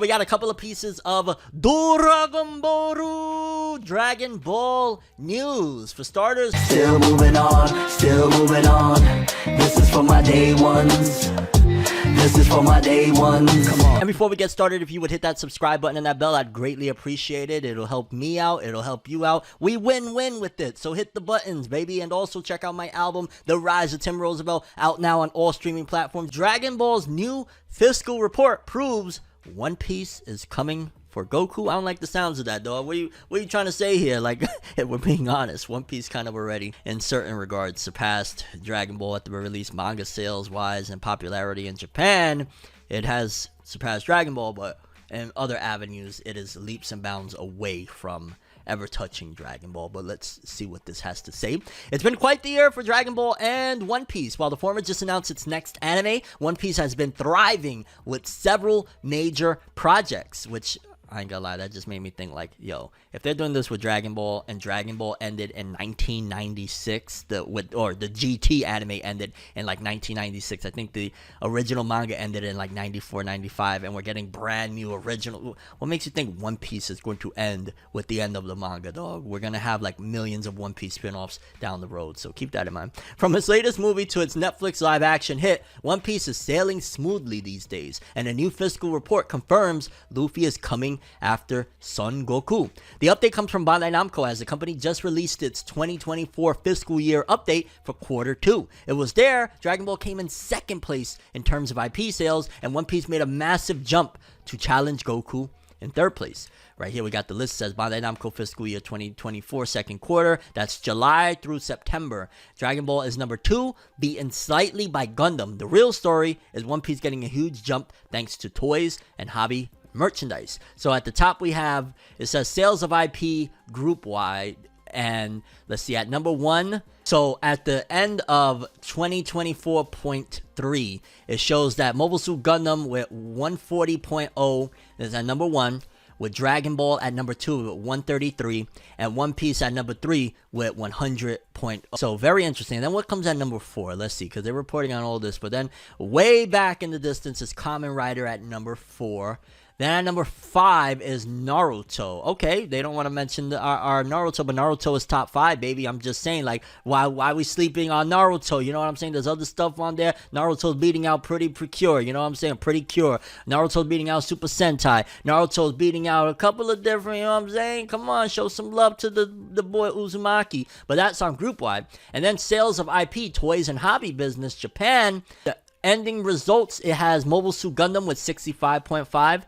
We got a couple of pieces of Dragon Ball news. For starters, still moving on, still moving on. This is for my day ones. This is for my day ones. Come on. And before we get started, if you would hit that subscribe button and that bell, I'd greatly appreciate it. It'll help me out. It'll help you out. We win-win with it. So hit the buttons, baby. And also check out my album, The Rise of Tim Roosevelt, out now on all streaming platforms. Dragon Ball's new fiscal report proves One Piece is coming for Goku. I don't like the sounds of that, dog. What are you trying to say here? Like, if we're being honest, One Piece kind of already, in certain regards, surpassed Dragon Ball at the release, manga sales-wise and popularity in Japan. It has surpassed Dragon Ball, but in other avenues, it is leaps and bounds away from ever touching Dragon Ball. But let's see what this has to say. It's been quite the year for Dragon Ball and One Piece. While the former just announced its next anime, One Piece has been thriving with several major projects, which I ain't gonna lie, that just made me think like, yo, if they're doing this with Dragon Ball and Dragon Ball ended in 1996, the GT anime ended in like 1996. I think the original manga ended in like 94, 95, and we're getting brand new original. What makes you think One Piece is going to end with the end of the manga, dog? We're gonna have like millions of One Piece spin-offs down the road, so keep that in mind. From its latest movie to its Netflix live-action hit, One Piece is sailing smoothly these days, and a new fiscal report confirms Luffy is coming after Son Goku. The update comes from Bandai Namco as the company just released its 2024 fiscal year update for quarter 2. It was there Dragon Ball came in second place in terms of IP sales, and One Piece made a massive jump to challenge Goku in third place. Right here we got the list. It says Bandai Namco fiscal year 2024 second quarter. That's July through September. Dragon Ball is number 2, beaten slightly by Gundam. The real story is One Piece getting a huge jump thanks to toys and hobby merchandise. So at the top we have, it says sales of IP group wide, and let's see, at number 1, so at the end of 2024.3, it shows that Mobile Suit Gundam with 140.0 is at number 1, with Dragon Ball at number 2 with 133, and One Piece at number 3 with 100.0. So very interesting. And then what comes at number 4? Let's see, because they're reporting on all this, but then way back in the distance is Kamen Rider at number 4. Then at number 5 is Naruto. Okay, they don't want to mention our Naruto, but Naruto is top 5, baby. I'm just saying, like, why are we sleeping on Naruto? You know what I'm saying? There's other stuff on there. Naruto's beating out Pretty Precure. You know what I'm saying? Pretty Cure. Naruto's beating out Super Sentai. Naruto's beating out a couple of different, you know what I'm saying? Come on, show some love to the boy Uzumaki. But that's on group wide. And then sales of IP, toys, and hobby business, Japan. The ending results, it has Mobile Suit Gundam with 65.5.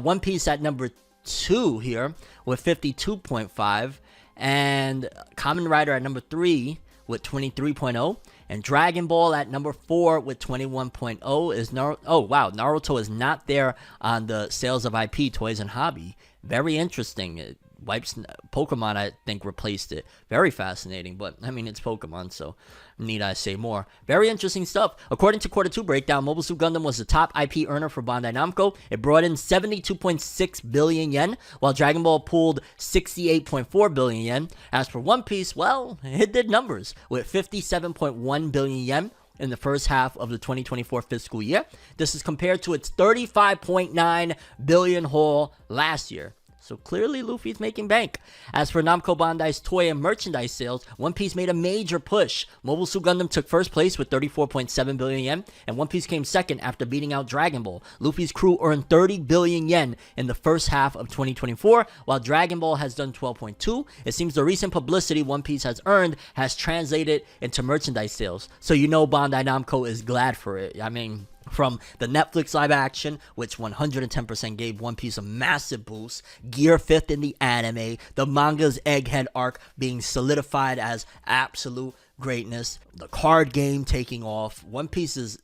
One Piece at number 2 here with 52.5, and Kamen Rider at number 3 with 23.0, and Dragon Ball at number 4 with 21.0 is oh wow, Naruto is not there on the sales of IP, toys, and hobby. Very interesting. It wipes Pokemon, I think, replaced it. Very fascinating, but I mean, it's Pokemon, so need I say more. Very interesting stuff. According to quarter 2 breakdown, Mobile Suit Gundam was the top IP earner for Bandai Namco. It brought in 72.6 billion yen, while Dragon Ball pulled 68.4 billion yen. As for One Piece, well, it did numbers with 57.1 billion yen in the first half of the 2024 fiscal year. This is compared to its 35.9 billion haul last year. So clearly Luffy's making bank. As for Namco Bandai's toy and merchandise sales, One Piece made a major push. Mobile Suit Gundam took first place with 34.7 billion yen, and One Piece came second after beating out Dragon Ball. Luffy's crew earned 30 billion yen in the first half of 2024, while Dragon Ball has done 12.2. It seems the recent publicity One Piece has earned has translated into merchandise sales. So you know Bandai Namco is glad for it. I mean, from the Netflix live action, which 110% gave One Piece a massive boost, Gear 5th in the anime, the manga's Egghead arc being solidified as absolute greatness, the card game taking off. One Piece is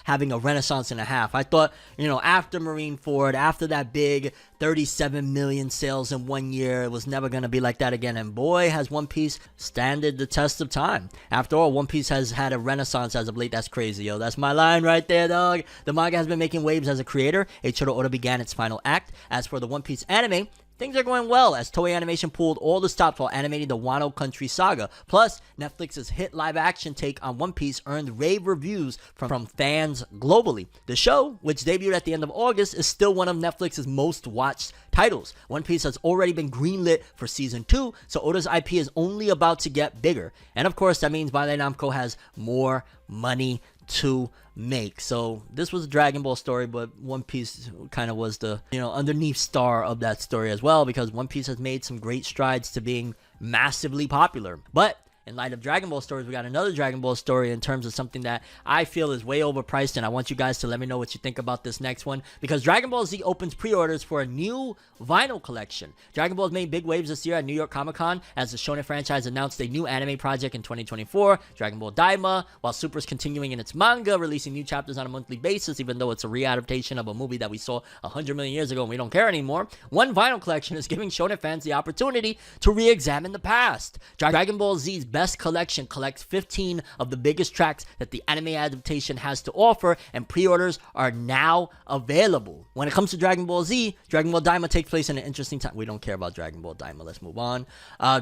having a renaissance and a half. I thought, you know, after Marineford, after that big 37 million sales in 1 year, it was never going to be like that again. And boy, has One Piece standed the test of time. After all, One Piece has had a renaissance as of late. That's crazy, yo. That's my line right there, dog. The manga has been making waves as a creator. Eiichiro Oda began its final act. As for the One Piece anime, things are going well as Toei Animation pulled all the stops while animating the Wano Country saga. Plus, Netflix's hit live-action take on One Piece earned rave reviews from fans globally. The show, which debuted at the end of August, is still one of Netflix's most watched titles. One Piece has already been greenlit for season 2, so Oda's IP is only about to get bigger. And of course, that means Bandai Namco has more money to make. So this was a Dragon Ball story, but One Piece kind of was the, underneath star of that story as well, because One Piece has made some great strides to being massively popular. But in light of Dragon Ball stories, we got another Dragon Ball story in terms of something that I feel is way overpriced, and I want you guys to let me know what you think about this next one, because Dragon Ball Z opens pre-orders for a new vinyl collection. Dragon Ball has made big waves this year at New York Comic Con as the Shonen franchise announced a new anime project in 2024, Dragon Ball Daima, while Super's continuing in its manga, releasing new chapters on a monthly basis, even though it's a re-adaptation of a movie that we saw 100 million years ago and we don't care anymore. One vinyl collection is giving Shonen fans the opportunity to re-examine the past. Dragon Ball Z's Best Collection collects 15 of the biggest tracks that the anime adaptation has to offer, and pre-orders are now available. When it comes to Dragon Ball Z, Dragon Ball Daima takes place in an interesting time. We don't care about Dragon Ball Daima. Let's move on.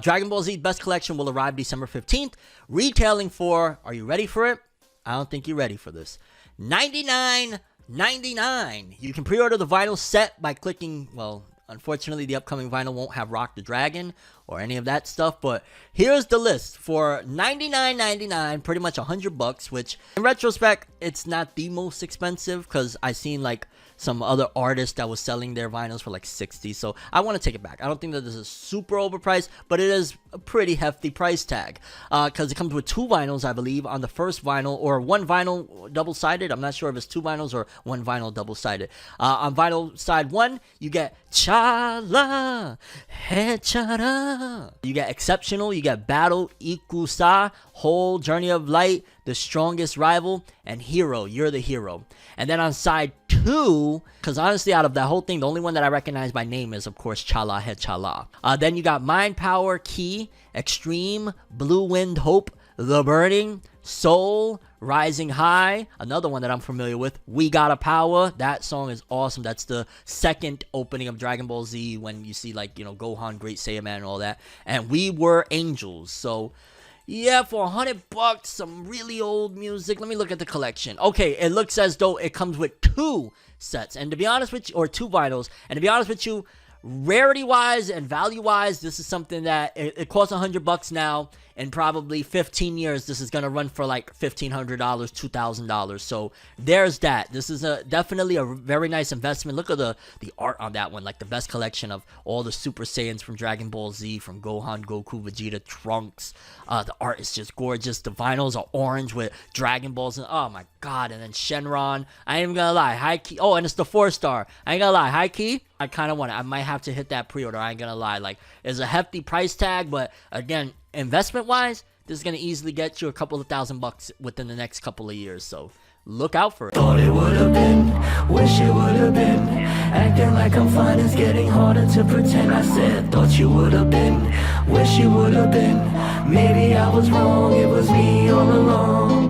Dragon Ball Z Best Collection will arrive December 15th, retailing for, are you ready for it? I don't think you're ready for this. $99.99. You can pre-order the vinyl set by clicking, well, unfortunately, the upcoming vinyl won't have Rock the Dragon or any of that stuff, but here's the list for $99.99, pretty much $100, which in retrospect, it's not the most expensive, because I seen like some other artists that was selling their vinyls for like 60, so I want to take it back. I don't think that this is super overpriced, but it is a pretty hefty price tag, because it comes with 2 vinyls, I believe, on the first vinyl, or 1 vinyl double-sided. I'm not sure if it's 2 vinyls or 1 vinyl double-sided. On vinyl side 1, you get Chala, Hey Chara. You get Exceptional, you get Battle, Ikusa, Whole, Journey of Light, The Strongest Rival, and Hero, You're the Hero. And then on side 2, because honestly, out of that whole thing, the only one that I recognize by name is, of course, Chala He Chala. Then you got Mind Power, Key, Extreme, Blue Wind Hope, The Burning, Soul, Rising High, another one that I'm familiar with, We Gotta Power. That song is awesome. That's the second opening of Dragon Ball Z, when you see, like, Gohan, Great Saiyaman, and all that. And We Were Angels. So yeah, for $100, some really old music. Let me look at the collection. Okay, it looks as though it comes with 2 sets, and to be honest with you, or 2 vinyls, and to be honest with you, rarity-wise and value-wise, this is something that it costs $100 now. In probably 15 years, this is going to run for like $1,500, $2,000. So there's that. This is definitely a very nice investment. Look at the art on that one, like the best collection of all the Super Saiyans from Dragon Ball Z, from Gohan, Goku, Vegeta, Trunks. The art is just gorgeous. The vinyls are orange with Dragon Balls, and oh my god. And then Shenron. I ain't even gonna lie, high key. Oh, and it's the 4-star. I ain't gonna lie, high key. I kind of want it. I might have to hit that pre-order. I ain't gonna lie. Like, it's a hefty price tag, but again, investment wise, this is gonna easily get you a couple of $1,000 within the next couple of years. So look out for it. Thought it would have been, wish it would have been. Acting like I'm fine is getting harder to pretend. I said, thought you would have been, wish you would have been. Maybe I was wrong, it was me all along.